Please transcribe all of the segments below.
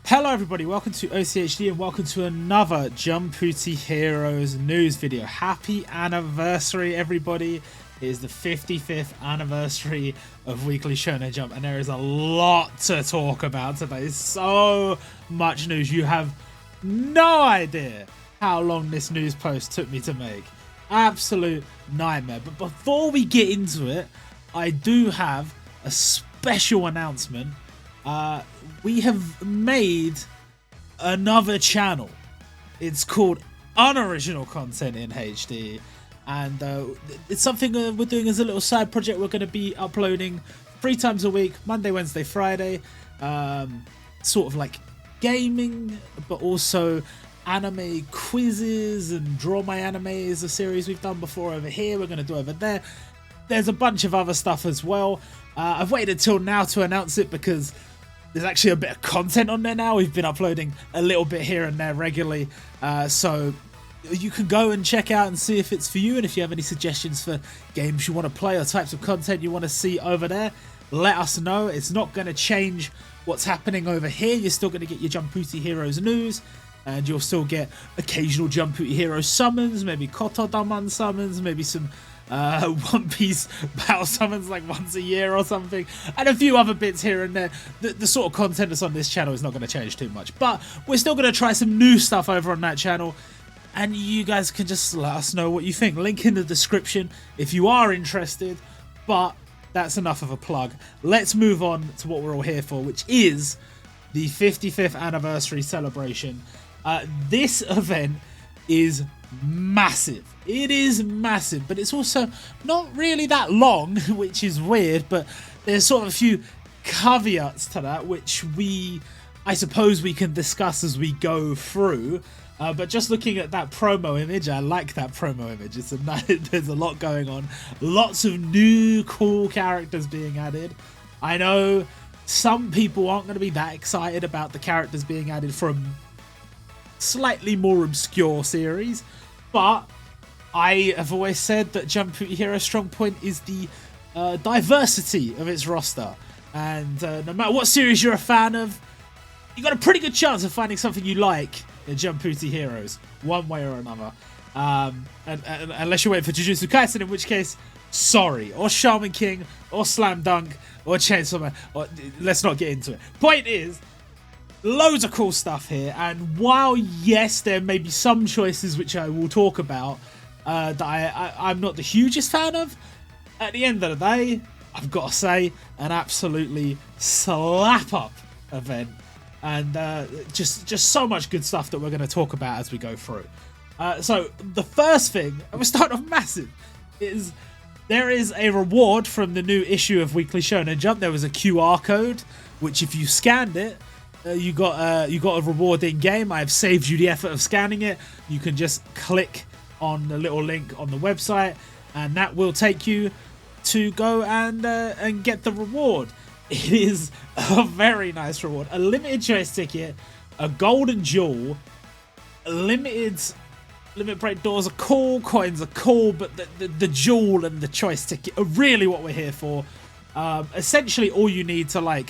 Hello everybody, welcome to OCHD and welcome to another Jumputi Heroes news video. Happy anniversary everybody. It is the 55th anniversary of Weekly Shonen Jump and there is a lot to talk about today. So much news. You have no idea how long this news post took me to make. Absolute nightmare. But before we get into it, I do have a special announcement. We have made another channel. It's called OriginalContentHD, and it's something we're doing as a little side project. We're going to be uploading 3 times a week, Monday, Wednesday, Friday, sort of like gaming, but also anime quizzes and Draw My Anime is a series we've done before over here. We're going to do over there. There's a bunch of other stuff as well. I've waited until now to announce it because there's actually a bit of content on there now. We've been uploading a little bit here and there regularly. So you can go and check out and see if it's for you. And if you have any suggestions for games you want to play or types of content you want to see over there, let us know. It's not going to change what's happening over here. You're still going to get your Jumputi Heroes news. And you'll still get occasional Jumputi Heroes summons. Maybe Kotodaman summons. Maybe some One Piece battle summons like once a year or something, and a few other bits here and there. The sort of content that's on this channel is not going to change too much, but we're still going to try some new stuff over on that channel, and you guys can just let us know what you think. Link in the description if you are interested, but that's enough of a plug. Let's move on to what we're all here for, which is the 55th anniversary celebration. This event is massive. It is massive, but it's also not really that long, which is weird, but there's sort of a few caveats to that, which I suppose we can discuss as we go through. But just looking at that promo image, I like that promo image. There's a lot going on. Lots of new cool characters being added. I know some people aren't going to be that excited about the characters being added from slightly more obscure series, but I have always said that Jumputi Heroes' strong point is the diversity of its roster, and no matter what series you're a fan of, you got a pretty good chance of finding something you like in Jumputi Heroes, one way or another. And unless you're waiting for Jujutsu Kaisen, in which case, sorry, or Shaman King, or Slam Dunk, or Chainsaw Man, or let's not get into it. Point is, loads of cool stuff here, and while yes, there may be some choices which I will talk about that I'm not the hugest fan of, at the end of the day, I've got to say, an absolutely slap up event, and just so much good stuff that we're going to talk about as we go through. So the first thing, and we're starting off massive, is there is a reward from the new issue of Weekly Shonen Jump. There was a QR code, which if you scanned it, you got a reward in game. I have saved you the effort of scanning it. You can just click on the little link on the website, and that will take you to go and get the reward. It is a very nice reward. A limited choice ticket, a golden jewel, limited break doors are cool, coins are cool, but the jewel and the choice ticket are really what we're here for. Essentially, all you need to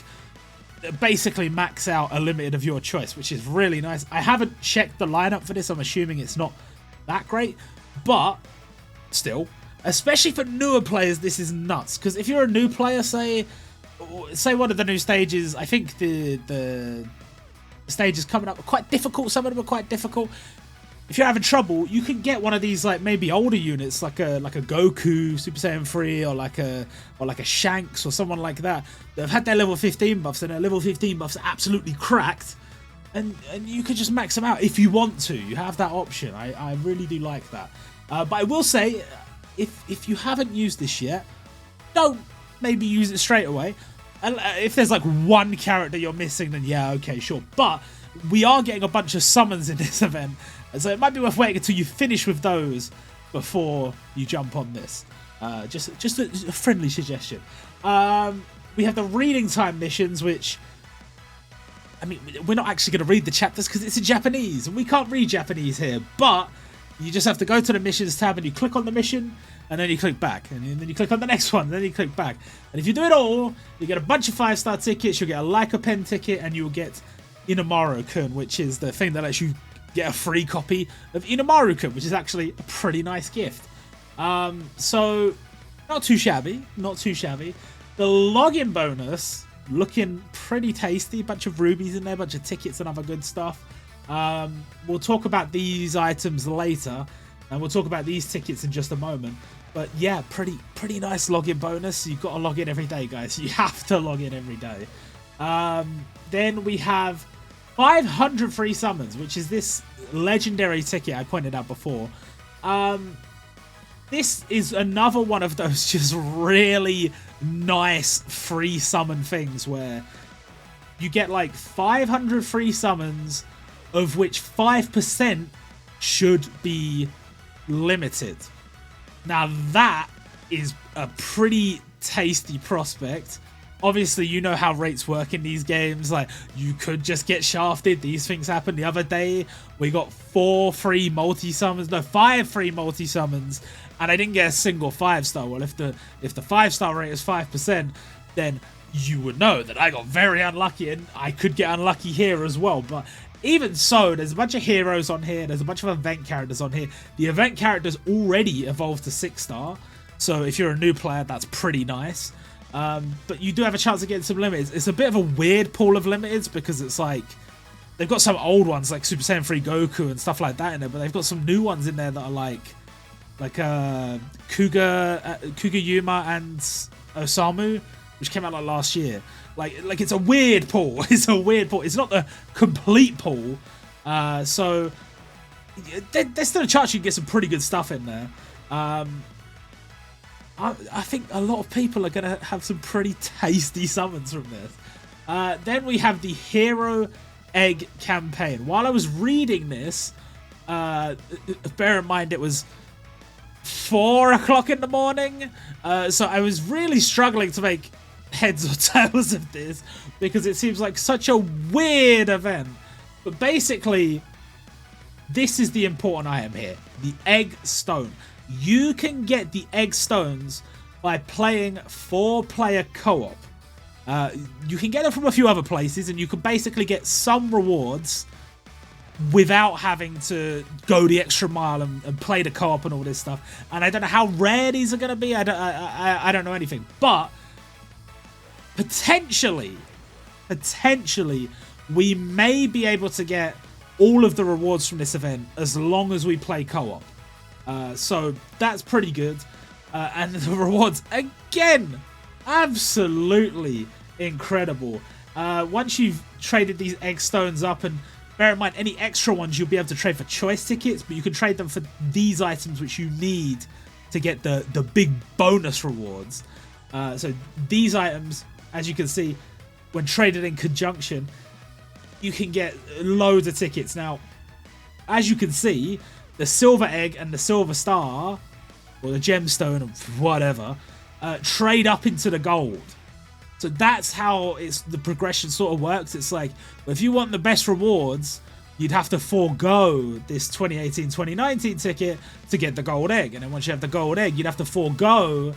basically max out a limited of your choice, which is really nice. I haven't checked the lineup for this. I'm assuming it's not that great, but still, especially for newer players, this is nuts. Because if you're a new player, say one of the new stages, I think the stages coming up are quite difficult. Some of them are quite difficult. If you're having trouble, you can get one of these maybe older units, like a Goku Super Saiyan 3 or like a Shanks or someone like that. They've had their level 15 buffs, and their level 15 buffs are absolutely cracked, and you could just max them out if you want to. You have that option. I really do like that. But I will say, if you haven't used this yet, don't maybe use it straight away. And if there's one character you're missing, then yeah, okay, sure. But we are getting a bunch of summons in this event, so it might be worth waiting until you finish with those before you jump on this. Just a friendly suggestion. We have the reading time missions, which, I mean, we're not actually going to read the chapters because it's in Japanese, and we can't read Japanese here, but you just have to go to the missions tab and you click on the mission, and then you click back, and then you click on the next one, and then you click back. And if you do it all, you get a bunch of 5-star tickets, you'll get a Leica pen ticket, and you'll get Inamaru-kun, which is the thing that lets you get a free copy of Inamaru-kun, which is actually a pretty nice gift. So not too shabby, not too shabby. The login bonus looking pretty tasty. Bunch of rubies in there, bunch of tickets and other good stuff. We'll talk about these items later, and we'll talk about these tickets in just a moment. But yeah, pretty nice login bonus. You've got to log in every day, guys. You have to log in every day. Then we have 500 free summons, which is this legendary ticket I pointed out before. This is another one of those just really nice free summon things where you get like 500 free summons, of which 5% should be limited. Now that is a pretty tasty prospect. Obviously, you know how rates work in these games. Like, you could just get shafted. These things happened the other day. We got 5 free multi-summons, and I didn't get a single 5-star. Well, if the 5-star rate is 5%, then you would know that I got very unlucky, and I could get unlucky here as well. But even so, there's a bunch of heroes on here. There's a bunch of event characters on here. The event characters already evolved to 6-star. So if you're a new player, that's pretty nice. But you do have a chance of getting some limiteds. It's a bit of a weird pool of limiteds because it's like they've got some old ones like Super Saiyan 3 Goku and stuff like that in there, but they've got some new ones in there that are like Kuga Yuma and Osamu, which came out like last year. Like it's a weird pool. It's a weird pool. It's not the complete pool. So there's still a chance you can get some pretty good stuff in there. I think a lot of people are going to have some pretty tasty summons from this. Then we have the Hero Egg campaign. While I was reading this, bear in mind it was 4 o'clock in the morning, so I was really struggling to make heads or tails of this because it seems like such a weird event. But basically, this is the important item here, the Egg Stone. You can get the Egg Stones by playing 4-player co-op. You can get them from a few other places, and you can basically get some rewards without having to go the extra mile and play the co-op and all this stuff. And I don't know how rare these are going to be. I don't know anything. But potentially, we may be able to get all of the rewards from this event as long as we play co-op. So that's pretty good. And the rewards, again, absolutely incredible. Once you've traded these Egg Stones up, and bear in mind, any extra ones you'll be able to trade for choice tickets, but you can trade them for these items which you need to get the big bonus rewards. So these items, as you can see, when traded in conjunction, you can get loads of tickets. Now, as you can see, the Silver Egg and the Silver Star, or the Gemstone, or whatever, trade up into the gold. So that's how the progression sort of works. It's like, if you want the best rewards, you'd have to forego this 2018-2019 ticket to get the gold egg. And then once you have the gold egg, you'd have to forego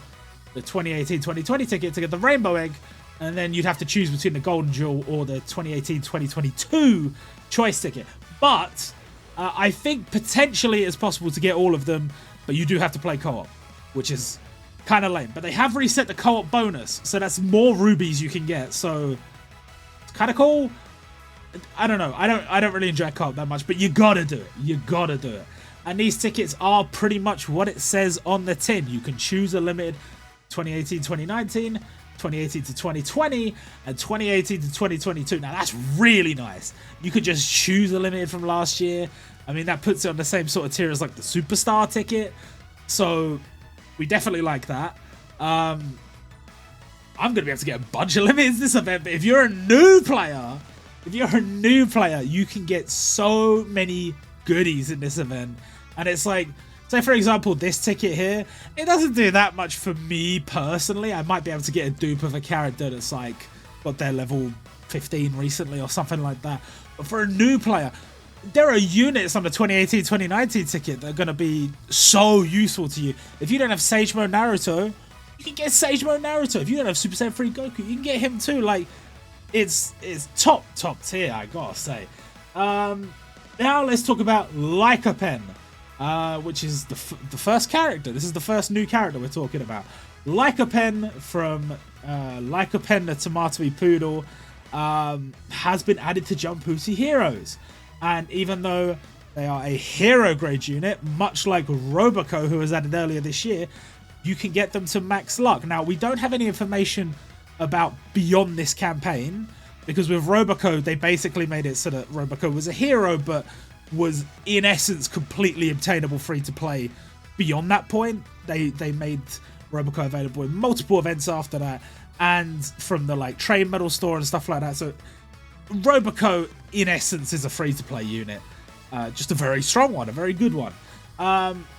the 2018-2020 ticket to get the rainbow egg. And then you'd have to choose between the golden jewel or the 2018-2022 choice ticket. But I think potentially it's possible to get all of them, but you do have to play co-op, which is kind of lame. But they have reset the co-op bonus, so that's more rubies you can get. So it's kind of cool. I don't know. I don't really enjoy co-op that much, but you gotta do it. You gotta do it. And these tickets are pretty much what it says on the tin. You can choose a limited 2018-2019, 2018 to 2020, and 2018 to 2022. Now that's really nice. You could just choose a limited from last year. I mean, that puts it on the same sort of tier as like the Superstar ticket. So we definitely like that. I'm going to be able to get a bunch of limiteds this event, but if you're a new player, you can get so many goodies in this event. And it's like, say for example, this ticket here, it doesn't do that much for me personally. I might be able to get a dupe of a character that's like got their level 15 recently or something like that. But for a new player, there are units on the 2018-2019 ticket that are going to be so useful to you. If you don't have Sage Mode Naruto, you can get Sage Mode Naruto. If you don't have Super Saiyan 3 Goku, you can get him too. Like, it's top tier, I gotta say. Now let's talk about Lycopen, which is the first character. This is the first new character we're talking about. Lycopen from Lycopen the Tomatoey Poodle has been added to Jumputi Heroes. And even though they are a hero grade unit, much like Roboco, who was added earlier this year, you can get them to max luck. Now, we don't have any information about beyond this campaign, because with Roboco, they basically made it so that Roboco was a hero, but was in essence completely obtainable free to play beyond that point. They made Roboco available in multiple events after that, and from the like trade medal store and stuff like that. So Roboco in essence is a free to play unit, just a very strong one, a very good one.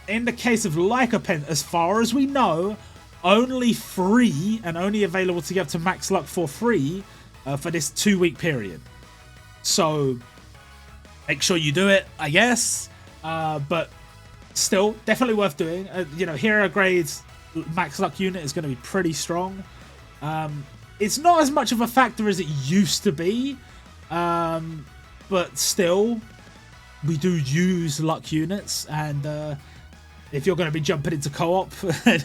In the case of Lycopen, as far as we know, only free and only available to get to max luck for free for this 2-week period. So make sure you do it, I guess. But still, definitely worth doing. You know, hero grades max luck unit is going to be pretty strong. It's not as much of a factor as it used to be, but still, we do use luck units, and if you're going to be jumping into co-op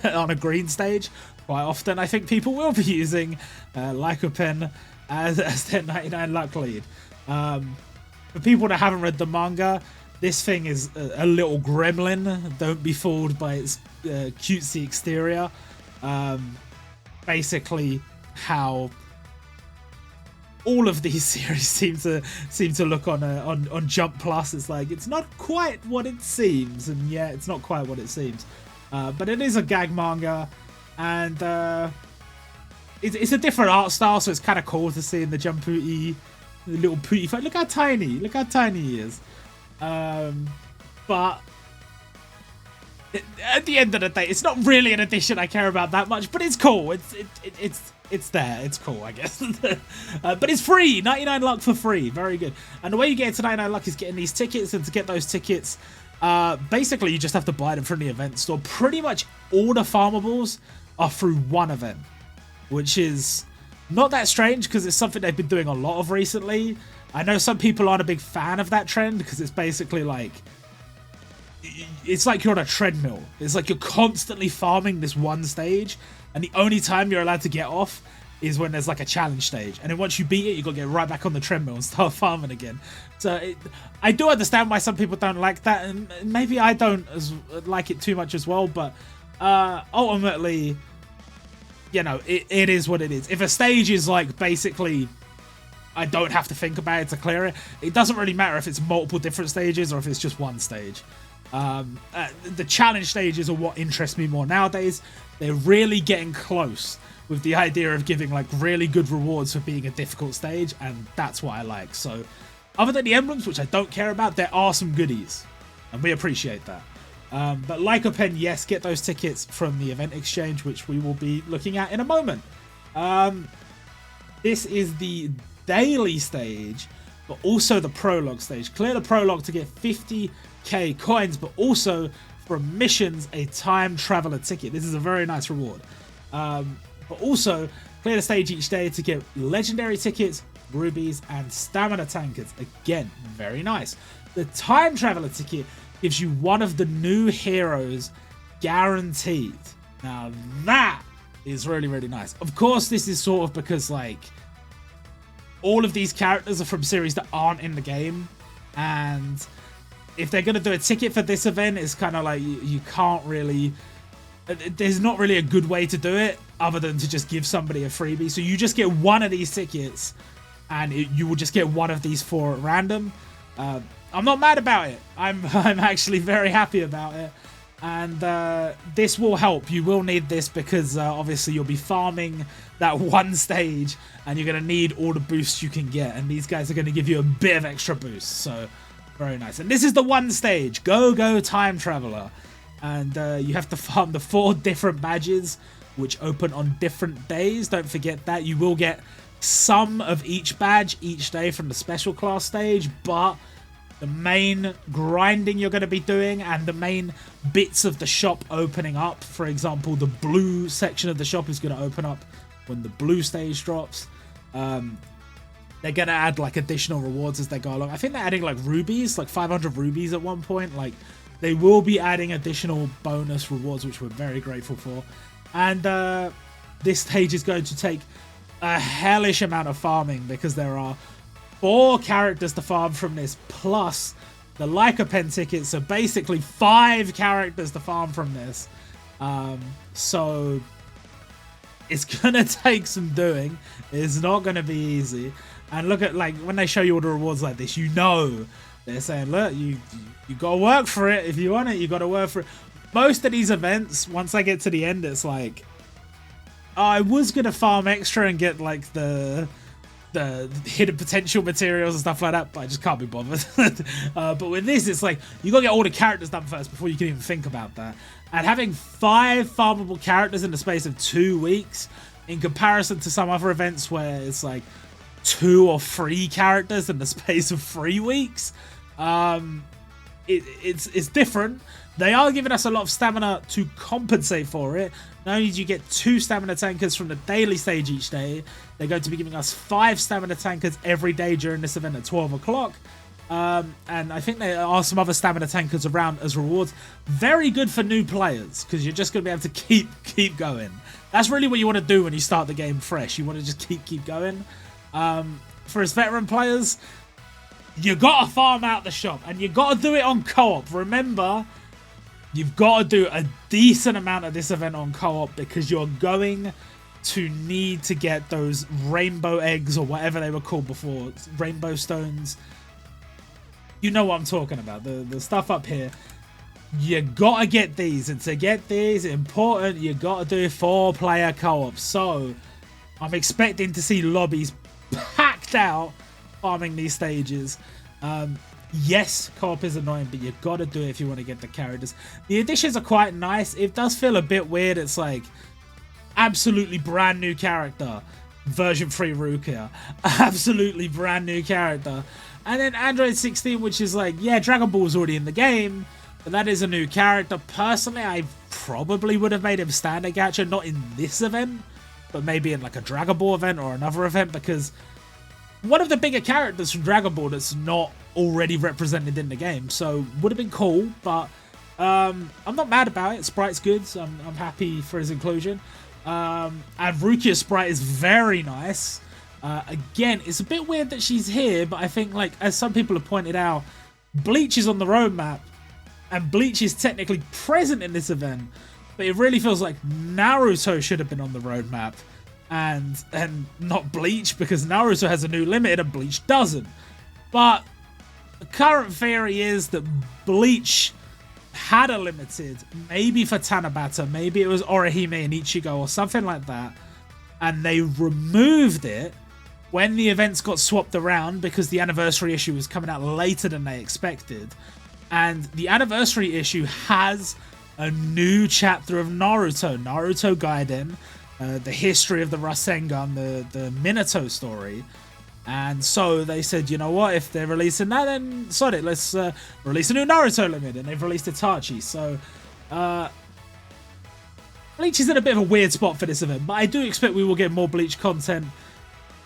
on a green stage, quite often I think people will be using Lycopen as their 99 luck lead. For people that haven't read the manga, this thing is a little gremlin. Don't be fooled by its cutesy exterior. Basically, how all of these series seem to look on Jump Plus. It's like, it's not quite what it seems, and yeah, it's not quite what it seems. But it is a gag manga, and it's a different art style, so it's kind of cool to see in the Jumputi, the little Pooty. Look how tiny he is. But at the end of the day, it's not really an addition I care about that much, but it's cool. It's there. It's cool, I guess. But it's free. 99 luck for free. Very good. And the way you get into 99 luck is getting these tickets, and to get those tickets, basically you just have to buy them from the event store. Pretty much all the farmables are through one event, which is not that strange because it's something they've been doing a lot of recently. I know some people aren't a big fan of that trend because it's basically like, it's like you're on a treadmill. It's like you're constantly farming this one stage, and the only time you're allowed to get off is when there's like a challenge stage. And then once you beat it, you got to get right back on the treadmill and start farming again. So I do understand why some people don't like that, and maybe I don't like it too much as well, but ultimately, you know, it is what it is. If a stage is like basically, I don't have to think about it to clear it, it doesn't really matter if it's multiple different stages or if it's just one stage. The challenge stages are what interest me more nowadays. They're really getting close with the idea of giving like really good rewards for being a difficult stage, and that's what I like. So other than the emblems, which I don't care about, there are some goodies, and we appreciate that. But Lycopen, yes, get those tickets from the event exchange, which we will be looking at in a moment. This is the daily stage, but also the prologue stage. Clear the prologue to get 50k coins, but also from missions, a time traveler ticket. This is a very nice reward. But also clear the stage each day to get legendary tickets, rubies, and stamina tankers. Again, very nice. The time traveler ticket gives you one of the new heroes guaranteed. Now that is really, really nice. Of course, this is sort of because like all of these characters are from series that aren't in the game, and if they're going to do a ticket for this event, it's kind of like you can't really, there's not really a good way to do it other than to just give somebody a freebie. So you just get one of these tickets, and you will just get one of these 4 at random. I'm not mad about it. I'm actually very happy about it, and this will help. You will need this because obviously you'll be farming that one stage, and you're going to need all the boosts you can get, and these guys are going to give you a bit of extra boost. So very nice. And this is the one stage, Go Time Traveler, and you have to farm the 4 different badges which open on different days. Don't forget that. You will get some of each badge each day from the special class stage, but the main grinding you're going to be doing and the main bits of the shop opening up, for example, the blue section of the shop is going to open up when the blue stage drops. they're going to add like additional rewards as they go along. I think they're adding like rubies, like 500 rubies at one point. Like they will be adding additional bonus rewards, which we're very grateful for. And this stage is going to take a hellish amount of farming because there are 4 characters to farm from this, plus the Lycopen ticket. So basically 5 characters to farm from this. So it's gonna take some doing. It's not gonna be easy. And look at, like, when they show you all the rewards like this, you know they're saying, look, you gotta work for it. If you want it, you gotta work for it. Most of these events, once I get to the end, it's like, I was gonna farm extra and get like the hidden potential materials and stuff like that, but I just can't be bothered. But with this, it's like you gotta get all the characters done first before you can even think about that. And having 5 farmable characters in the space of 2 weeks, in comparison to some other events where it's like 2 or 3 characters in the space of 3 weeks, it's different. They are giving us a lot of stamina to compensate for it. Not only do you get 2 stamina tankers from the daily stage each day, they're going to be giving us 5 stamina tankers every day during this event at 12 o'clock. And I think there are some other stamina tankers around as rewards. Very good for new players, because you're just going to be able to keep going. That's really what you want to do when you start the game fresh. You want to just keep going. For us veteran players, you got to farm out the shop, and you got to do it on co-op. Remember, you've got to do a decent amount of this event on co-op, because you're going to need to get those rainbow eggs, or whatever they were called before, rainbow stones. You know what I'm talking about, the stuff up here. You got to get these, and to get these, important, you got to do 4-player co-op. So I'm expecting to see lobbies packed out farming these stages. Yes, co-op is annoying, but you got to do it if you want to get the characters. The additions are quite nice. It does feel a bit weird. It's like absolutely brand new character, version 3 Rukia, absolutely brand new character. And then Android 16, which is like, yeah, Dragon Ball's already in the game, but that is a new character. Personally, I probably would have made him standard gacha, not in this event, but maybe in like a Dragon Ball event or another event, because one of the bigger characters from Dragon Ball that's not already represented in the game. So would have been cool, but I'm not mad about it. Sprite's good, so I'm happy for his inclusion. And Rukia's sprite is very nice. Again, it's a bit weird that she's here, but I think, like, as some people have pointed out, Bleach is on the roadmap, and Bleach is technically present in this event, but it really feels like Naruto should have been on the roadmap, and not Bleach, because Naruto has a new limited and Bleach doesn't. But the current theory is that Bleach had a limited, maybe for Tanabata, maybe it was Orihime and Ichigo or something like that, and they removed it when the events got swapped around because the anniversary issue was coming out later than they expected. And the anniversary issue has a new chapter of Naruto Gaiden, the history of the Rasengan, the Minato story. And so they said, you know what, if they're releasing that, then sod it, let's release a new Naruto limit. And they've released Itachi. So Bleach is in a bit of a weird spot for this event, but I do expect we will get more Bleach content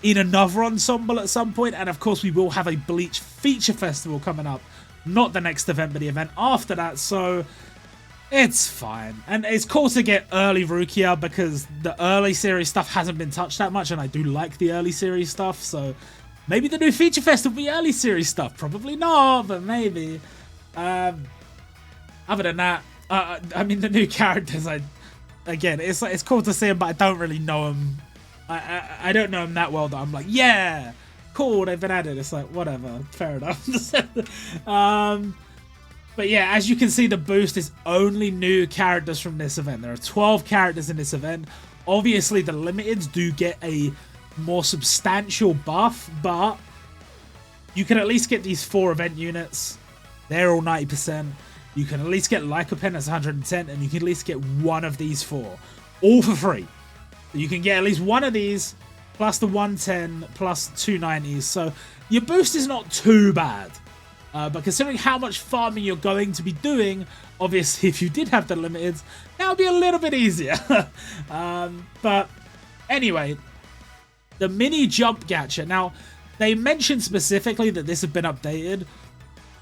in another ensemble at some point. And of course we will have a Bleach feature festival coming up, not the next event but the event after that, so it's fine. And it's cool to get early Rukia because the early series stuff hasn't been touched that much, and I do like the early series stuff, so maybe the new feature fest will be early series stuff. Probably not, but maybe. Other than that, I mean, the new characters, again, it's cool to see them, but I don't really know them. I don't know them that well that I'm like, yeah, cool, they've been added. It's like, whatever, fair enough. But yeah, as you can see, the boost is only new characters from this event. There are 12 characters in this event. Obviously, the limiteds do get a more substantial buff, but you can at least get these 4 event units. They're all 90%. You can at least get Lycopen as 110, and you can at least get one of these 4. All for free. You can get at least one of these, plus the 110, plus 290s. So your boost is not too bad. But considering how much farming you're going to be doing, obviously if you did have the limiteds, that would be a little bit easier. But anyway, the mini jump gacha. Now, They mentioned specifically that this had been updated,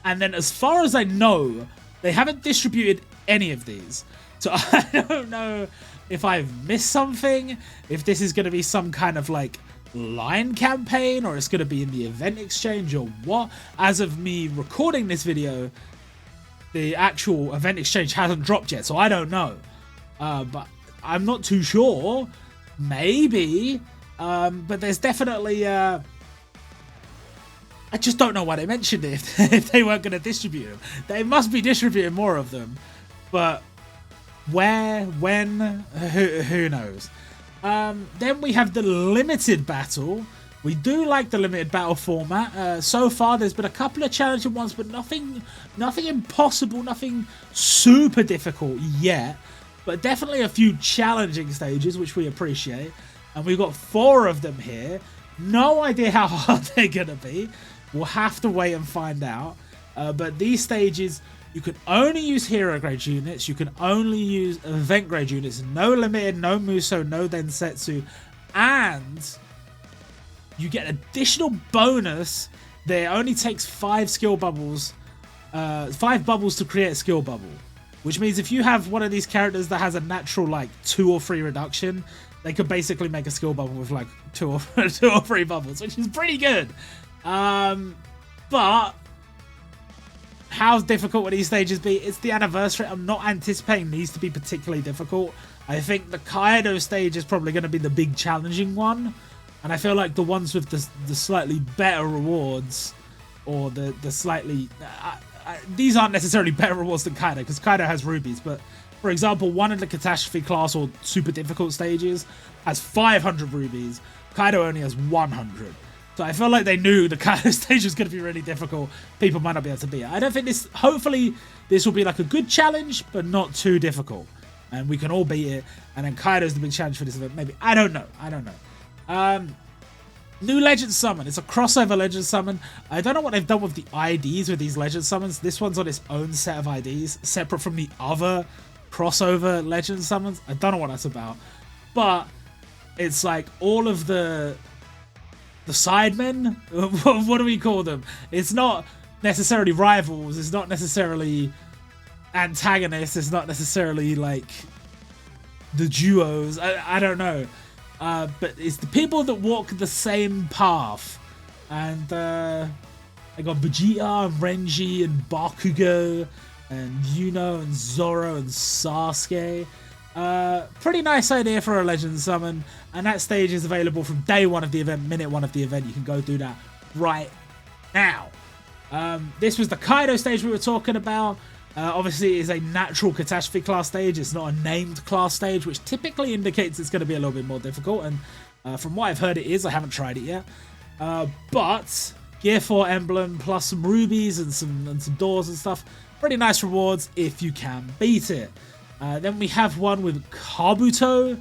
and then as far as I know, they haven't distributed any of these. So I don't know if I've missed something, if this is going to be some kind of like line campaign, or it's going to be in the event exchange, or what. As of me recording this video, the actual event exchange hasn't dropped yet, so I don't know. But I'm not too sure. Maybe. But there's definitely... I just don't know why they mentioned it if they weren't going to distribute them. They must be distributing more of them. But where, when, who knows. Then we have the limited battle. We do like the limited battle format. So far, there's been a couple of challenging ones, but nothing impossible, nothing super difficult yet. But definitely a few challenging stages, which we appreciate. And we've got 4 of them here. No idea how hard they're going to be. We'll have to wait and find out. But these stages, you can only use hero grade units. You can only use event grade units. No limited, no Muso, no Densetsu. And you get additional bonus that it only takes 5 skill bubbles. 5 bubbles to create a skill bubble. Which means if you have one of these characters that has a natural like 2 or 3 reduction, they could basically make a skill bubble with like 2 or 3 bubbles, which is pretty good. But how difficult will these stages be? It's the anniversary. I'm not anticipating these to be particularly difficult. I think the Kaido stage is probably going to be the big challenging one. And I feel like the ones with the slightly better rewards, or the slightly... these aren't necessarily better rewards than Kaido, because Kaido has rubies. But, for example, one in the Catastrophe class or super difficult stages has 500 rubies. Kaido only has 100. So I feel like they knew the Kaido stage was going to be really difficult. People might not be able to beat it. I don't think this... Hopefully, this will be like a good challenge, but not too difficult. And we can all beat it. And then Kaido's the big challenge for this event. Maybe. I don't know. New Legend Summon. It's a crossover Legend Summon. I don't know what they've done with the IDs with these Legend Summons. This one's on its own set of IDs, separate from the other crossover Legend Summons. I don't know what that's about. But it's like all of the sidemen. What do we call them? It's not necessarily rivals. It's not necessarily antagonists. It's not necessarily like the duos. I don't know. But it's the people that walk the same path. And I got Vegeta and Renji and Bakugo and Yuno and Zoro and Sasuke. Pretty nice idea for a Legend Summon. And that stage is available from day 1 of the event, minute 1 of the event. You can go do that right now. This was the Kaido stage we were talking about. Obviously, it is a natural catastrophe class stage. It's not a named class stage, which typically indicates it's going to be a little bit more difficult. And from what I've heard, it is. I haven't tried it yet. But Gear 4 emblem plus some rubies and some doors and stuff. Pretty nice rewards if you can beat it. Then we have one with Kabuto.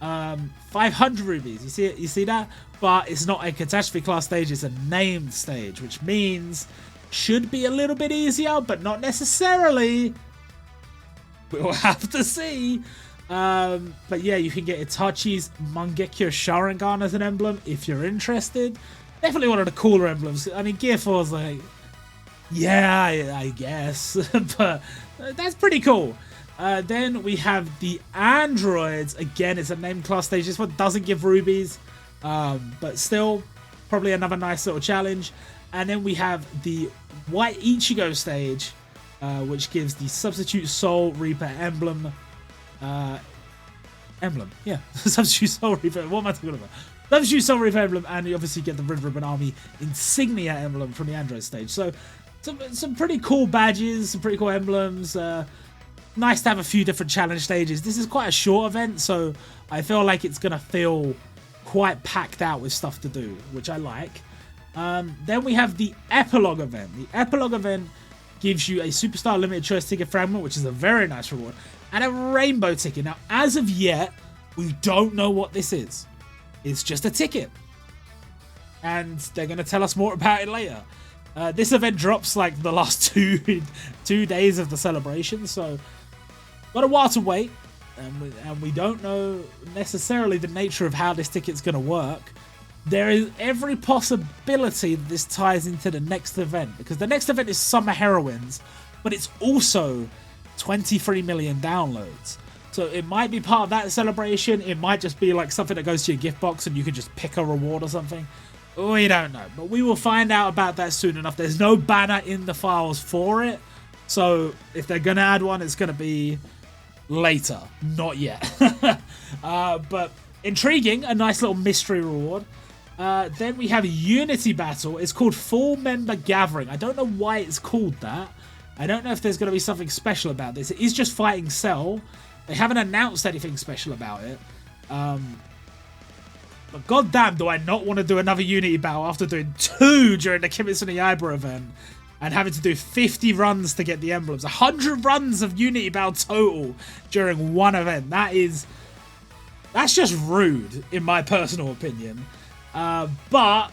500 rubies. You see it? You see that? But it's not a catastrophe class stage. It's a named stage, which means should be a little bit easier, but not necessarily. We'll have to see. But yeah, you can get Itachi's Mangekyo Sharingan as an emblem if you're interested. Definitely one of the cooler emblems. I mean, Gear 4 is like, yeah, I guess. But that's pretty cool. Then we have the androids. Again, it's a named class stage. This one doesn't give rubies, but still probably another nice little challenge. And then we have the White Ichigo stage, which gives the Substitute Soul Reaper emblem. Yeah. Substitute Soul Reaper. What am I talking about? Substitute Soul Reaper emblem, and you obviously get the Red Ribbon Army Insignia emblem from the android stage. So some pretty cool badges, some pretty cool emblems. Nice to have a few different challenge stages. This is quite a short event, so I feel like it's going to feel quite packed out with stuff to do, which I like. Then we have the Epilogue event. The Epilogue event gives you a Superstar Limited Choice Ticket Fragment, which is a very nice reward, and a Rainbow Ticket. Now, as of yet, we don't know what this is. It's just a ticket. And they're going to tell us more about it later. This event drops like the last two days of the celebration, so got a while to wait. And we don't know necessarily the nature of how this ticket's going to work. there is every possibility that this ties into the next event, because the next event is Summer Heroines, but it's also 23 million downloads. So it might be part of that celebration. It might just be like something that goes to your gift box and you can just pick a reward or something. We don't know, but we will find out about that soon enough. There's no banner in the files for it, so if they're gonna add one, it's gonna be later, not yet. But intriguing, a nice little mystery reward. Then we have Unity Battle. It's called Full Member Gathering. I don't know why it's called that. I don't know if there's going to be something special about this. It is just fighting Cell. They haven't announced anything special about it. But goddamn, do I not want to do another Unity battle after doing 2 during the Kimetsu no Yaiba event and having to do 50 runs to get the emblems. 100 runs of Unity battle total during one event. That's just rude, in my personal opinion. But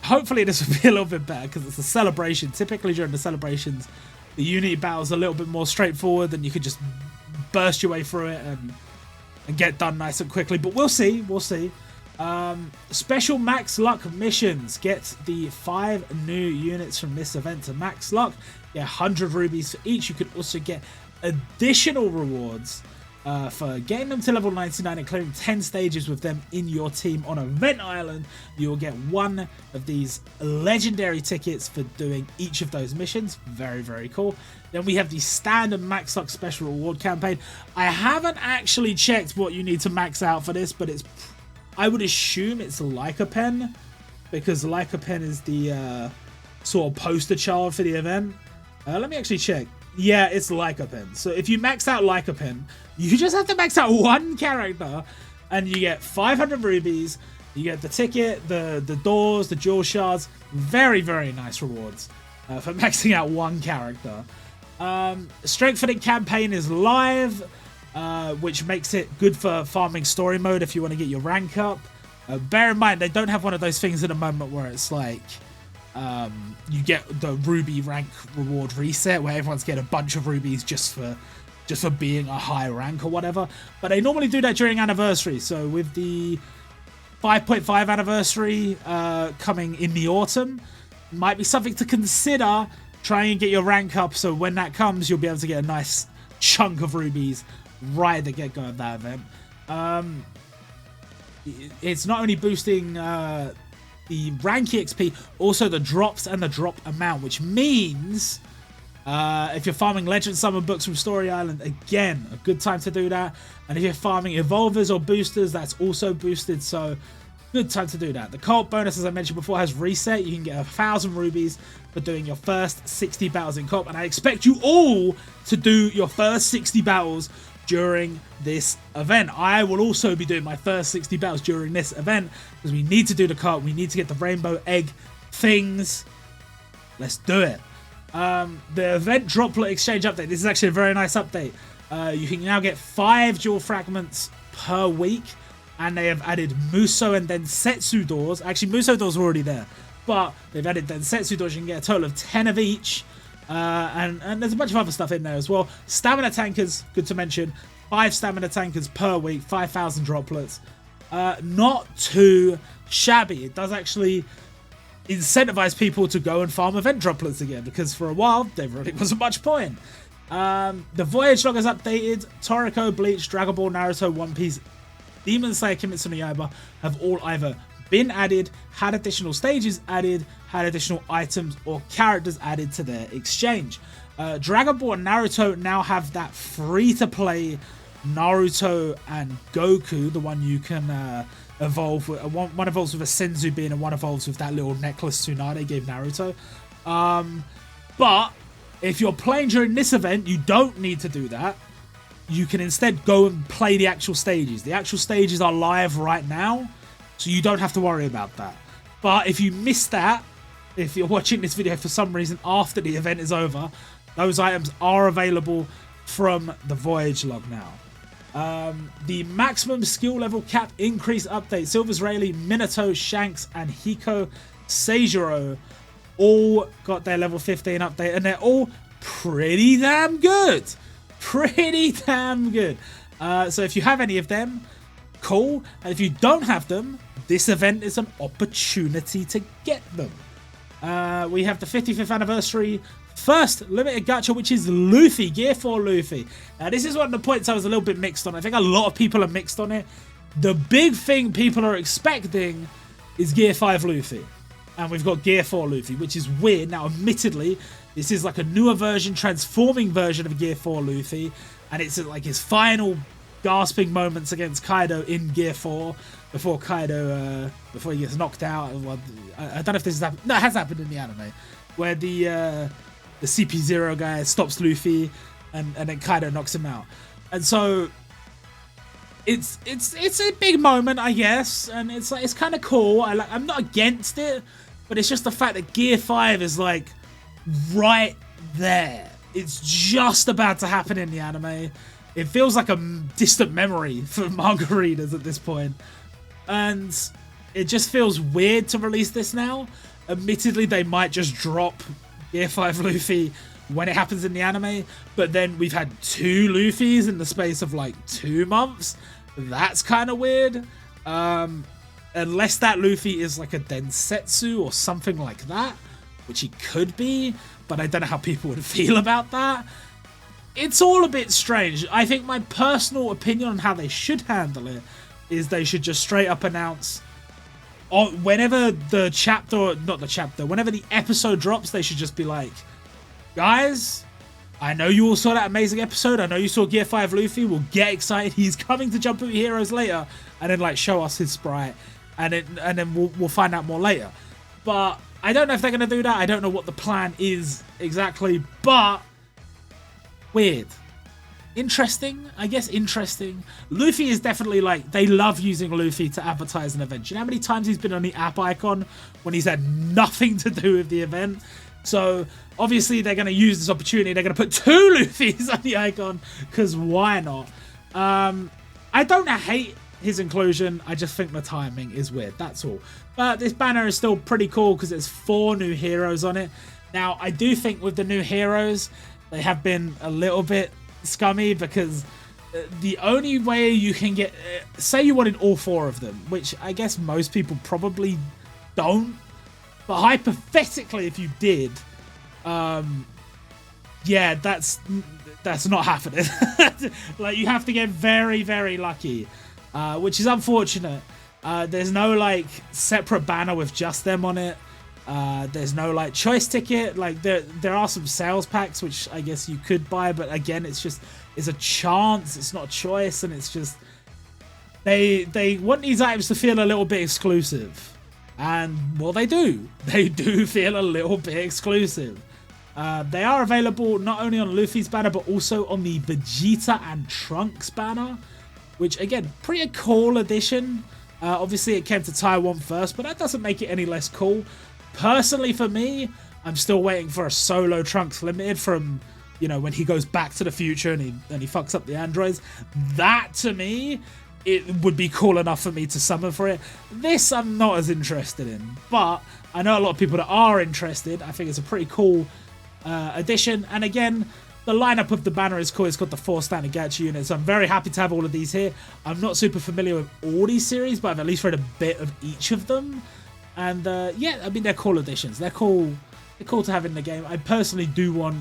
hopefully this will be a little bit better because it's a celebration. Typically during the celebrations, the Unity battle's a little bit more straightforward and you could just burst your way through it and get done nice and quickly. But we'll see. We'll see. Special Max Luck missions. Get the 5 new units from this event to Max Luck. Get 100 rubies for each. You could also get additional rewards for getting them to level 99 and clearing 10 stages with them in your team on Event Island. You will get 1 of these legendary tickets for doing each of those missions. Very, very cool. Then we have the standard Max Luck special reward campaign. I haven't actually checked what you need to max out for this, but I would assume it's Leica Pen, because Leica Pen is the sort of poster child for the event. Let me actually check. Yeah, it's Leica Pen. So if you max out Leica Pen, you just have to max out 1 character and you get 500 rubies. You get the ticket, the doors, the jewel shards. Very, very nice rewards for maxing out 1 character. Strengthening campaign is live, which makes it good for farming story mode if you want to get your rank up. Bear in mind, they don't have one of those things at the moment where it's like you get the ruby rank reward reset where everyone's getting a bunch of rubies just for being a high rank or whatever. But they normally do that during anniversary. So with the 5.5 anniversary coming in the autumn, might be something to consider. Try and get your rank up, so when that comes, you'll be able to get a nice chunk of rubies right at the get-go of that event. It's not only boosting the rank EXP, also the drops and the drop amount, which means if you're farming Legend Summon books from Story Island, again, a good time to do that. And if you're farming Evolvers or Boosters, that's also boosted, so good time to do that. The co-op bonus, as I mentioned before, has reset. You can get 1,000 rubies for doing your first 60 battles in co-op, and I expect you all to do your first 60 battles during this event. I will also be doing my first 60 battles during this event because we need to do the co-op. We need to get the rainbow egg things. Let's do it. The event droplet exchange update. This is actually a very nice update. You can now get 5 jewel fragments per week. And they have added Muso and Densetsu doors. Actually, Muso doors were already there. But they've added Densetsu doors. You can get a total of 10 of each. And there's a bunch of other stuff in there as well. Stamina tankers, good to mention. 5 stamina tankers per week. 5,000 droplets. Not too shabby. It does actually incentivize people to go and farm event droplets again. Because for a while, there really wasn't much point. The Voyage log is updated. Toriko, Bleach, Dragon Ball, Naruto, One Piece, Demon Slayer, Kimetsu no Yaiba have all either been added, had additional stages added, had additional items or characters added to their exchange. Dragon Ball and Naruto now have that free-to-play Naruto and Goku, the one you can evolve with. One evolves with a Senzu bean and one evolves with that little necklace Tsunade gave Naruto. But if you're playing during this event, you don't need to do that. You can instead go and play the actual stages. The actual stages are live right now, so you don't have to worry about that. But if you missed that, if you're watching this video for some reason after the event is over, those items are available from the Voyage log now. The maximum skill level cap increase update. Silver's Rayleigh, Minato, Shanks, and Hiko Seijiro all got their level 15 update, and they're all pretty damn good. Pretty damn good. So if you have any of them, cool. And if you don't have them, this event is an opportunity to get them. We have the 55th anniversary first limited gacha, which is Luffy, Gear 4 Luffy. Now, this is one of the points I was a little bit mixed on. I think a lot of people are mixed on it. The big thing people are expecting is Gear 5 Luffy. And we've got Gear 4 Luffy, which is weird. Now, admittedly, this is like a newer version, transforming version of Gear 4 Luffy. And it's like his final gasping moments against Kaido in Gear 4 before Kaido, before he gets knocked out. Well, I don't know if this has happened. No, it has happened in the anime, where the CP0 guy stops Luffy and then Kaido knocks him out. And so it's a big moment, I guess, and it's kind of cool. I'm not against it, but it's just the fact that Gear 5 is like right there. It's just about to happen in the anime. It feels like a distant memory for manga readers at this point. And it just feels weird to release this now. Admittedly, they might just drop Gear 5 Luffy when it happens in the anime. But then we've had 2 Luffys in the space of like 2 months. That's kind of weird. Unless that Luffy is like a Densetsu or something like that, which he could be. But I don't know how people would feel about that. It's all a bit strange. I think my personal opinion on how they should handle it is they should just straight up announce whenever the chapter, not the chapter, whenever the episode drops, they should just be like, guys, I know you all saw that amazing episode. I know you saw Gear 5 Luffy. We'll get excited. He's coming to Jumputi Heroes later. And then like show us his sprite. And then we'll find out more later. But I don't know if they're going to do that. I don't know what the plan is exactly. But weird. Interesting. I guess interesting. Luffy is definitely like, they love using Luffy to advertise an event. Do you know how many times he's been on the app icon when he's had nothing to do with the event? So obviously they're going to use this opportunity. They're going to put 2 Luffys on the icon because why not? I don't hate his inclusion. I just think the timing is weird. That's all. But this banner is still pretty cool because there's 4 new heroes on it. Now, I do think with the new heroes, they have been a little bit scummy because the only way you can get... say you wanted all 4 of them, which I guess most people probably don't. But hypothetically, if you did, yeah, that's not happening. Like, you have to get very, very lucky, which is unfortunate. There's no, like, separate banner with just them on it. There's no, like, choice ticket. Like, there are some sales packs, which I guess you could buy, but again, it's a chance. It's not a choice, and it's just... They want these items to feel a little bit exclusive. And, well, they do. They do feel a little bit exclusive. They are available not only on Luffy's banner, but also on the Vegeta and Trunks banner, which, again, pretty cool addition. Obviously, it came to Taiwan first, but that doesn't make it any less cool. Personally, for me, I'm still waiting for a solo Trunks Limited from, you know, when he goes back to the future and he fucks up the androids. That, to me, it would be cool enough for me to summon for it. This I'm not as interested in, but I know a lot of people that are interested. I think it's a pretty cool addition. And again, the lineup of the banner is cool. It's got the 4 standard gacha units. I'm very happy to have all of these here. I'm not super familiar with all these series, but I've at least read a bit of each of them. And yeah, I mean, they're cool additions. They're cool. They're cool to have in the game. I personally do want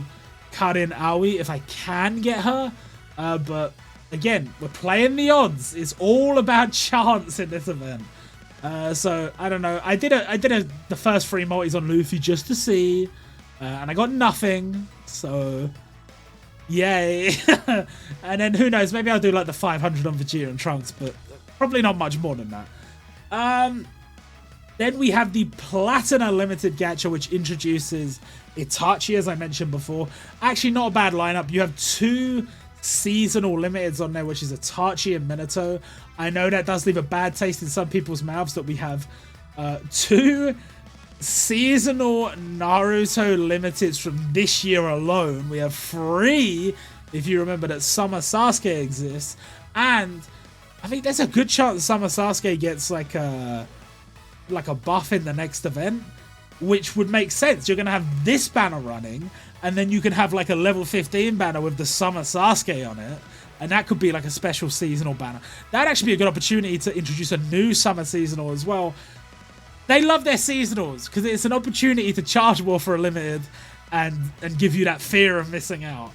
Karin Aoi if I can get her, but again, we're playing the odds. It's all about chance in this event. So I don't know. I did the first 3 multis on Luffy just to see, and I got nothing. So yay! And then who knows? Maybe I'll do like the 500 on Vegeta and Trunks, but probably not much more than that. Then we have the Platinum Limited Gacha, which introduces Itachi, as I mentioned before. Actually, not a bad lineup. You have 2 seasonal limiteds on there, which is Itachi and Minato. I know that does leave a bad taste in some people's mouths that we have 2 seasonal Naruto limiteds from this year alone. We have 3, if you remember that Summer Sasuke exists. And I think there's a good chance Summer Sasuke gets like a buff in the next event, which would make sense. You're going to have this banner running, and then you can have like a level 15 banner with the Summer Sasuke on it. and that could be like a special seasonal banner. That'd actually be a good opportunity to introduce a new summer seasonal as well. They love their seasonals because it's an opportunity to charge more for a limited and give you that fear of missing out.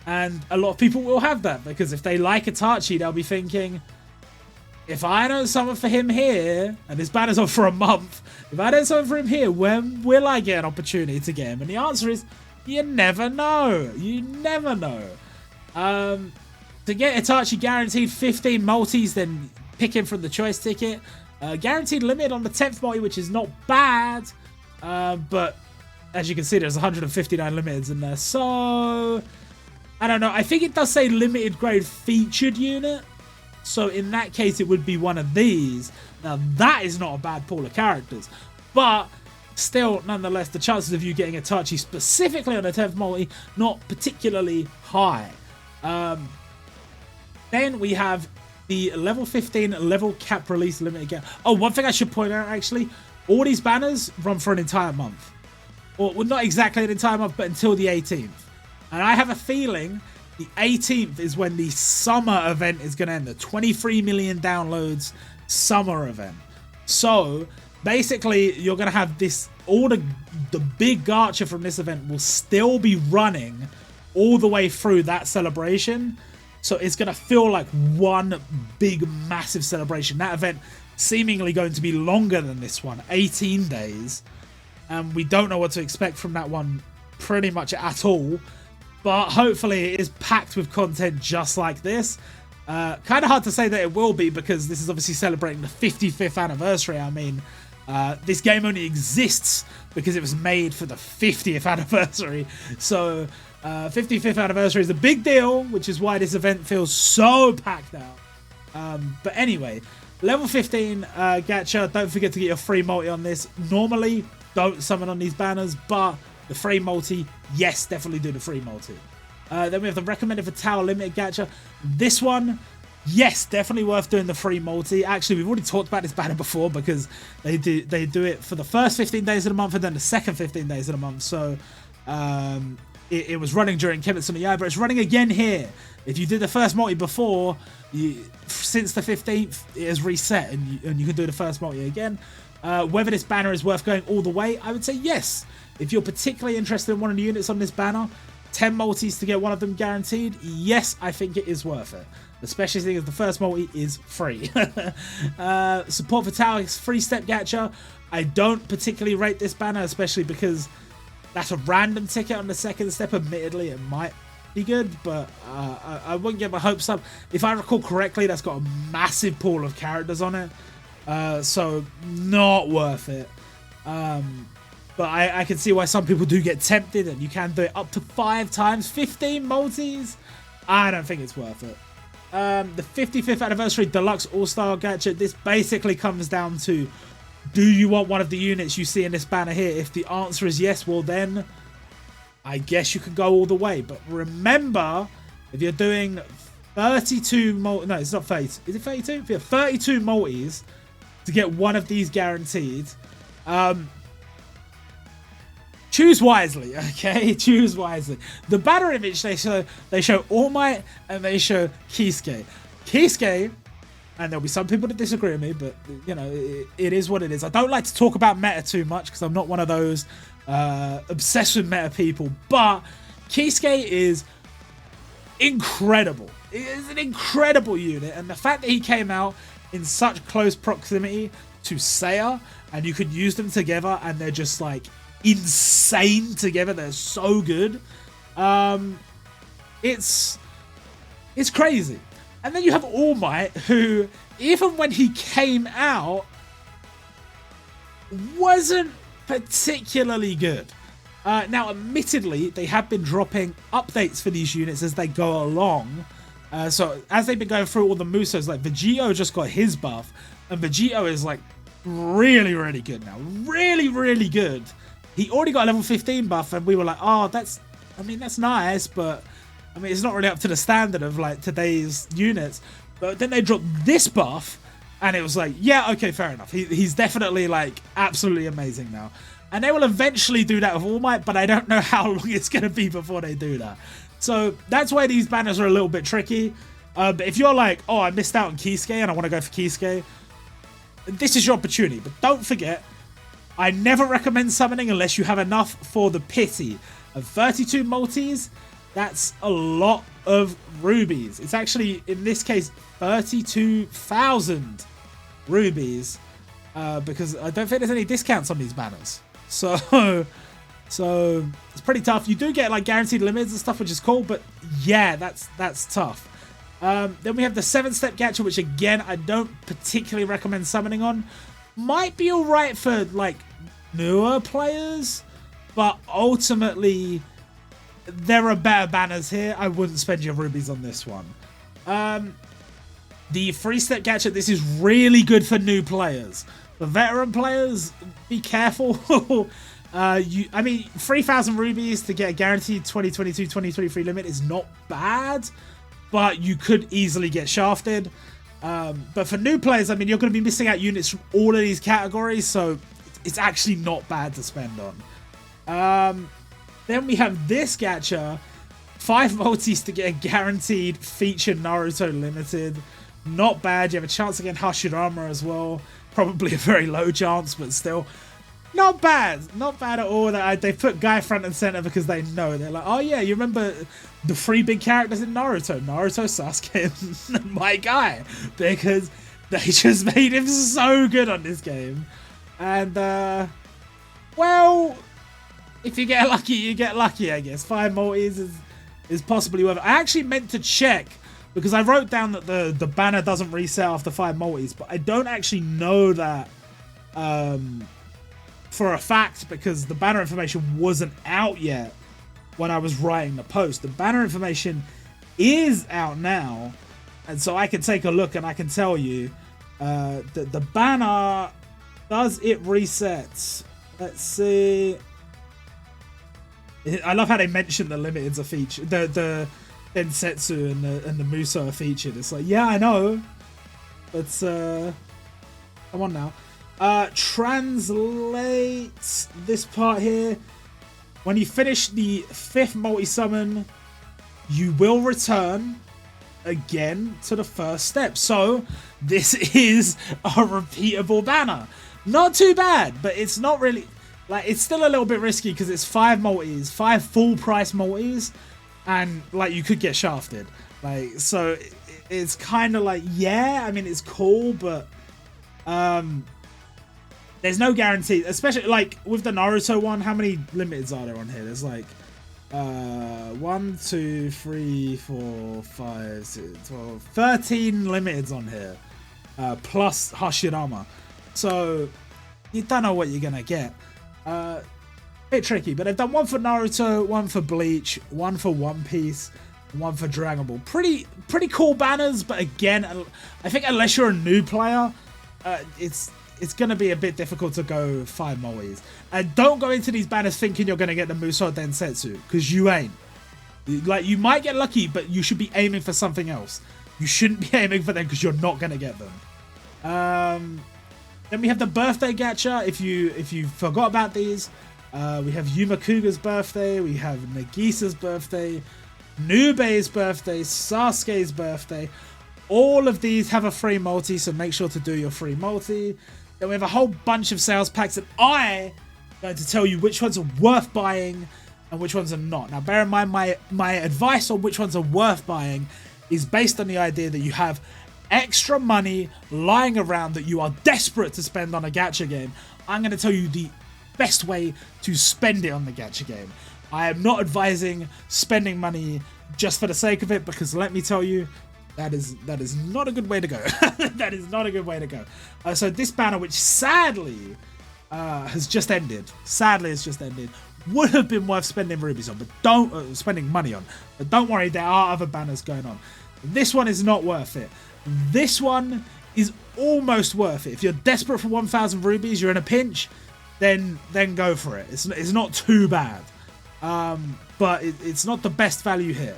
And a lot of people will have that because if they like Itachi, they'll be thinking, if I don't summon for him here, and his banner's on for a month, if I don't summon for him here, when will I get an opportunity to get him? And the answer is, you never know. You never know. To get Itachi guaranteed 15 multis, then pick him from the choice ticket. Guaranteed limit on the 10th multi, which is not bad. But as you can see, there's 159 limiteds in there. So, I don't know. I think it does say limited grade featured unit. So in that case, it would be one of these. Now, that is not a bad pool of characters. But still, nonetheless, the chances of you getting Itachi specifically on the 10th multi, not particularly high. Then we have the level 15 level cap release limit again. Oh, one thing I should point out, actually. All these banners run for an entire month. Or, well, not exactly an entire month, but until the 18th. And I have a feeling the 18th is when the summer event is going to end. The 23 million downloads summer event. So, basically, you're going to have this... All the big gacha from this event will still be running all the way through that celebration. So, it's going to feel like one big, massive celebration. That event seemingly going to be longer than this one. 18 days. And we don't know what to expect from that one pretty much at all. But hopefully it is packed with content just like this. Kind of hard to say that it will be because this is obviously celebrating the 55th anniversary. I mean, this game only exists because it was made for the 50th anniversary. So 55th anniversary is a big deal, which is why this event feels so packed out. But anyway, level 15 gacha. Don't forget to get your free multi on this. Normally, don't summon on these banners, but... the free multi, yes, definitely do the free multi. Then we have the recommended for Tower Limited gacha. This one, yes, definitely worth doing the free multi. Actually, we've already talked about this banner before because they do it for the first 15 days of the month and then the second 15 days of the month. So it was running during Kimetsu no Yaiba. It's running again here. If you did the first multi before, since the 15th, it has reset and you can do the first multi again. Whether this banner is worth going all the way, I would say yes. If you're particularly interested in one of the units on this banner, 10 multis to get one of them guaranteed, yes, I think it is worth it. Especially seeing as the first multi is free. Support for Tower's free step gacha. I don't particularly rate this banner, especially because that's a random ticket on the second step. Admittedly, it might be good, but I wouldn't get my hopes up. If I recall correctly, that's got a massive pool of characters on it. So not worth it. But I can see why some people do get tempted, and you can do it up to 5 times, 15 multis. I don't think it's worth it. The 55th anniversary deluxe all-star gacha. This basically comes down to, do you want one of the units you see in this banner here? If the answer is yes, well then, I guess you could go all the way. But remember, if you're doing 32 multis, no, it's not 30. Is it 32? If you have 32 multis to get one of these guaranteed, choose wisely, okay? Choose wisely. The banner image they show All Might and they show Kisuke. Kisuke, and there'll be some people that disagree with me, but you know, it is what it is. I don't like to talk about meta too much because I'm not one of those obsessed with meta people, but Kisuke is incredible. It is an incredible unit, and the fact that he came out in such close proximity to Seiya, and you could use them together, and they're just like insane together. They're so good. It's crazy. And then you have All Might, who even when he came out wasn't particularly good. Now, admittedly, they have been dropping updates for these units as they go along. So as they've been going through all the Musos, like Vegito just got his buff, and Vegito is like really, really good now. Really, really good. He already got a level 15 buff, and we were like, oh, that's nice, but I mean, it's not really up to the standard of like today's units. But then they dropped this buff, and it was like, yeah, okay, fair enough. He's definitely like absolutely amazing now. And they will eventually do that with All Might, but I don't know how long it's going to be before they do that. So that's why these banners are a little bit tricky. But if you're like, oh, I missed out on Kisuke and I want to go for Kisuke, this is your opportunity. But don't forget, I never recommend summoning unless you have enough for the pity of 32 multis. That's a lot of rubies. It's actually, in this case, 32,000 rubies, because I don't think there's any discounts on these banners. So it's pretty tough. You do get like guaranteed limits and stuff, which is cool, but yeah, that's tough. Then we have the 7-step gacha, which again, I don't particularly recommend summoning on. Might be alright for like newer players, but ultimately there are better banners here. I wouldn't spend your rubies on this one. The 3-step gacha, this is really good for new players. For veteran players, be careful. I mean, 3,000 rubies to get a guaranteed 2022-2023 limit is not bad, but you could easily get shafted. But for new players, I mean, you're going to be missing out units from all of these categories, so it's actually not bad to spend on. Then we have this gacha, 5 multis to get a guaranteed featured Naruto limited. Not bad. You have a chance against Hashirama as well. Probably a very low chance, but still. Not bad. Not bad at all. They put Guy front and center because they know. They're like, oh yeah, you remember the 3 big characters in Naruto? Naruto, Sasuke, and my Guy. Because they just made him so good on this game. And, well, if you get lucky, you get lucky, I guess. 5 multis is possibly worth it. I actually meant to check, because I wrote down that the banner doesn't reset after 5 multis, but I don't actually know that for a fact, because the banner information wasn't out yet when I was writing the post. The banner information is out now, and so I can take a look and I can tell you that the banner, does it reset? Let's see. I love how they mention the limiteds are featured. The Densetsu and the Muso are featured. It's like, yeah, I know. But come on now. Translate this part here. When you finish the 5th multi-summon, you will return again to the 1st step. So this is a repeatable banner. Not too bad, but it's not really... Like, it's still a little bit risky because it's 5 multis, 5 full price multis, and like you could get shafted. Like, so it's kind of like, yeah, I mean, it's cool, but there's no guarantee, especially like with the Naruto one. How many limiteds are there on here? There's like 1, 2, 3, 4, 5, 6, 12, 13 limiteds on here, plus Hashirama. So you don't know what you're gonna get. Bit tricky, but they've done one for Naruto, one for Bleach, one for One Piece, one for Dragon Ball. Pretty cool banners, but again, I think unless you're a new player, it's gonna be a bit difficult to go 5 multis. And don't go into these banners thinking you're gonna get the Muso Densetsu, because you ain't. Like, you might get lucky, but you should be aiming for something else. You shouldn't be aiming for them because you're not gonna get them. Then we have the birthday gacha. If you forgot about these, we have Yumakuga's birthday, we have Nagisa's birthday, Nube's birthday, Sasuke's birthday. All of these have a free multi, so make sure to do your free multi. Then we have a whole bunch of sales packs, and I'm going to tell you which ones are worth buying and which ones are not. Now, bear in mind, my advice on which ones are worth buying is based on the idea that you have extra money lying around that you are desperate to spend on a gacha game. I'm going to tell you the best way to spend it on the gacha game. I am not advising spending money just for the sake of it, because let me tell you, that is not a good way to go. That is not a good way to go. So this banner, which sadly has just ended, would have been worth spending rubies on, but don't spending money on. But don't worry, there are other banners going on. This one is not worth it. This one is almost worth it. If you're desperate for 1,000 rubies, you're in a pinch, then go for it. It's not too bad, but it's not the best value here.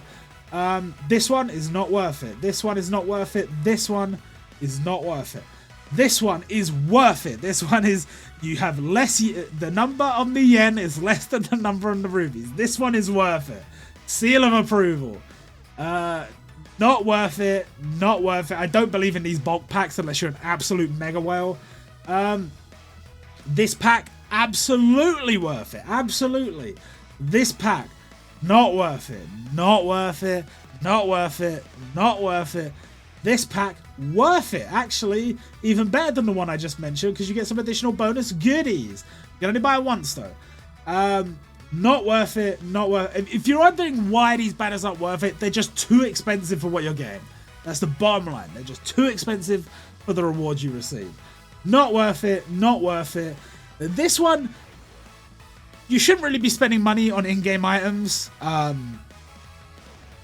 This one is not worth it. This one is not worth it. This one is not worth it. This one is worth it. This one is, you have less, the number on the yen is less than the number on the rubies. This one is worth it. Seal of approval. Not worth it. Not worth it. I don't believe in these bulk packs unless you're an absolute mega whale. This pack, absolutely worth it. Absolutely. This pack, not worth it. Not worth it. Not worth it. Not worth it. This pack, worth it. Actually, even better than the one I just mentioned because you get some additional bonus goodies. You can only buy it once though. Not worth it. Not worth it. If you're wondering why these banners aren't worth it, they're just too expensive for what you're getting. That's the bottom line. They're just too expensive for the rewards you receive. Not worth it. Not worth it. This one, you shouldn't really be spending money on in-game items,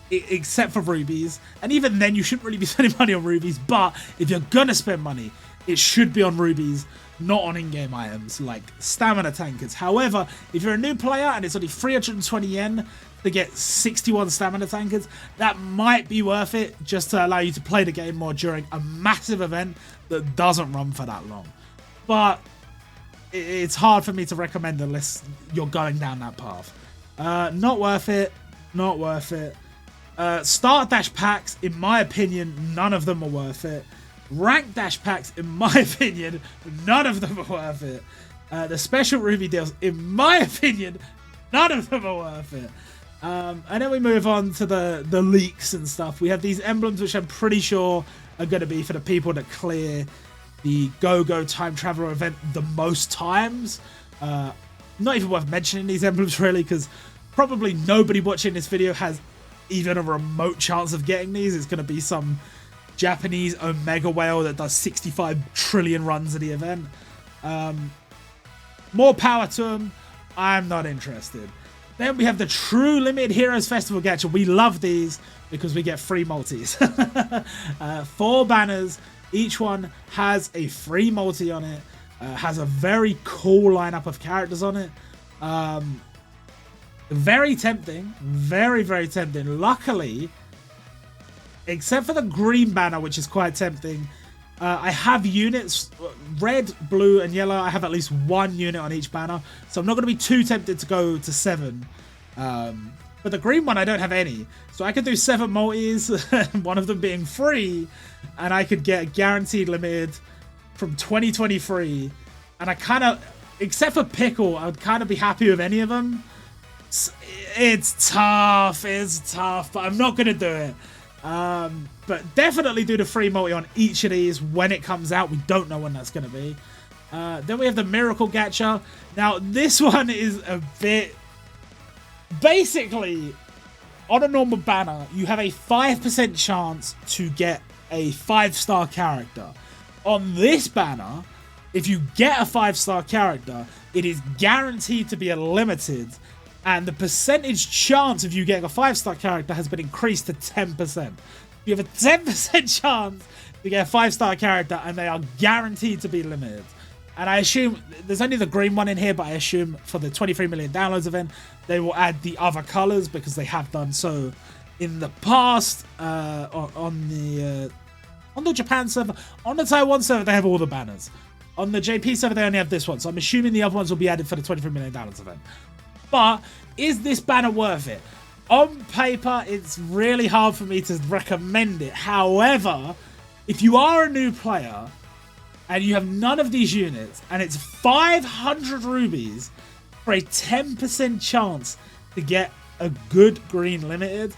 except for rubies. And even then, you shouldn't really be spending money on rubies. But if you're gonna spend money, it should be on rubies, not on in-game items like stamina tankers. However, if you're a new player and it's only 320 yen to get 61 stamina tankers, that might be worth it just to allow you to play the game more during a massive event that doesn't run for that long. But it's hard for me to recommend unless you're going down that path. Not worth it. Not worth it. Start dash packs, in my opinion, none of them are worth it. Rank dash packs, in my opinion, none of them are worth it. The special ruby deals, in my opinion, none of them are worth it. And then we move on to the leaks and stuff. We have these emblems, which I'm pretty sure are going to be for the people that clear the Go-Go Time Traveler event the most times. Not even worth mentioning these emblems, really, because probably nobody watching this video has even a remote chance of getting these. It's going to be some Japanese Omega Whale that does 65 trillion runs of the event. More power to them. I'm not interested. Then we have the True Limited Heroes Festival Gacha. We love these because we get free multis. 4 banners. Each one has a free multi on it. Has a very cool lineup of characters on it. Very tempting. Very, very tempting. Luckily, except for the green banner, which is quite tempting, I have units, red, blue, and yellow. I have at least 1 unit on each banner, so I'm not going to be too tempted to go to 7. But the green one, I don't have any. So I could do 7 multis, one of them being free, and I could get a guaranteed limited from 2023. And I kind of, except for Pickle, I would kind of be happy with any of them. It's tough, but I'm not going to do it. But definitely do the free multi on each of these when it comes out. We don't know when that's going to be. Then we have the Miracle Gacha. Now, this one is a bit... Basically, on a normal banner, you have a 5% chance to get a 5-star character. On this banner, if you get a 5-star character, it is guaranteed to be a limited, and the percentage chance of you getting a 5-star character has been increased to 10%. You have a 10% chance to get a 5-star character, and they are guaranteed to be limited. And I assume, there's only the green one in here, but I assume for the 23 million downloads event, they will add the other colors because they have done so in the past on the Japan server. On the Taiwan server, they have all the banners. On the JP server, they only have this one. So I'm assuming the other ones will be added for the 23 million downloads event. But is this banner worth it? On paper, it's really hard for me to recommend it. However, if you are a new player and you have none of these units, and it's 500 rubies for a 10% chance to get a good green limited,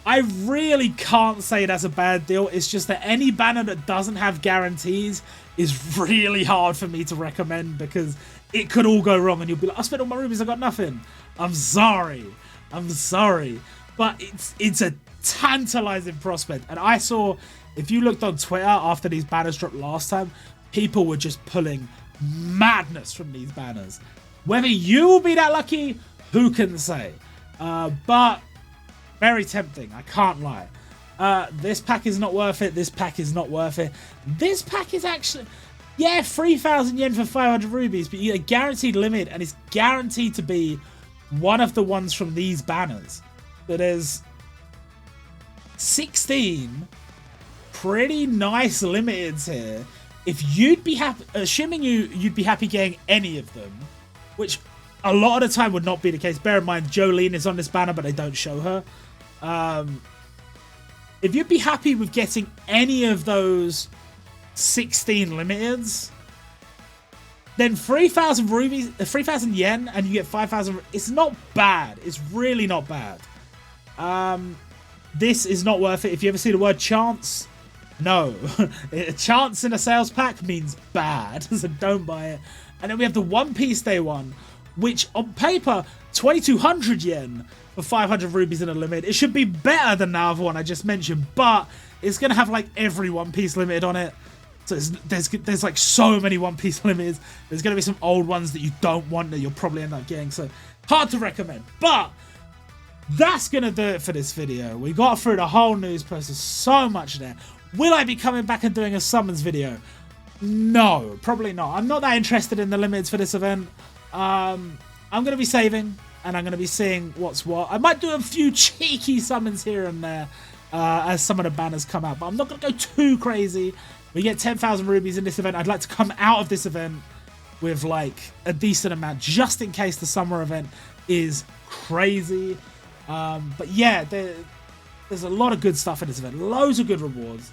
I really can't say that's a bad deal. It's just that any banner that doesn't have guarantees is really hard for me to recommend because it could all go wrong and you'll be like, I spent all my rubies, I got nothing. I'm sorry. But it's a tantalizing prospect. And I saw, if you looked on Twitter after these banners dropped last time, people were just pulling madness from these banners. Whether you will be that lucky, who can say? But very tempting, I can't lie. This pack is not worth it. This pack is not worth it. This pack is actually, yeah, 3,000 yen for 500 rubies, but you get a guaranteed limit, and it's guaranteed to be one of the ones from these banners. So there's 16 pretty nice limiteds here. If you'd be happy, assuming you'd be happy getting any of them, which a lot of the time would not be the case. Bear in mind, Jolene is on this banner, but they don't show her. if you'd be happy with getting any of those 16 limiteds, then 3,000 rubies, 3,000 yen, and you get 5,000. It's not bad. It's really not bad. This is not worth it. If you ever see the word chance, no. A chance in a sales pack means bad, so don't buy it. And then we have the One Piece Day one, which on paper, 2,200 yen for 500 rubies in a limit. It should be better than the other one I just mentioned, but it's going to have like every One Piece limited on it. So there's like so many One Piece limiteds. There's going to be some old ones that you don't want that you'll probably end up getting. So hard to recommend. But that's going to do it for this video. We got through the whole news process. So much there. Will I be coming back and doing a summons video? No, probably not. I'm not that interested in the limits for this event. I'm going to be saving, and I'm going to be seeing what's what. I might do a few cheeky summons here and there as some of the banners come out, but I'm not going to go too crazy. We get 10,000 rubies in this event. I'd like to come out of this event with like a decent amount, just in case the summer event is crazy. But yeah, there's a lot of good stuff in this event. Loads of good rewards.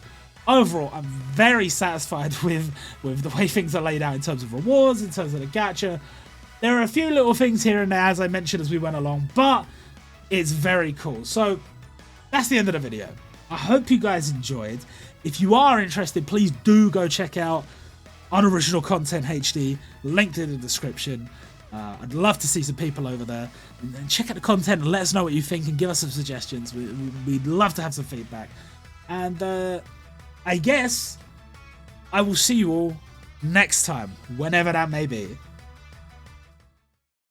Overall, I'm very satisfied with the way things are laid out in terms of rewards, in terms of the gacha. There are a few little things here and there, as I mentioned as we went along, but it's very cool. So that's the end of the video. I hope you guys enjoyed. If you are interested, please do go check out OriginalContentHD, linked in the description. I'd love to see some people over there. And check out the content and let us know what you think and give us some suggestions. We'd love to have some feedback. And I guess I will see you all next time, whenever that may be.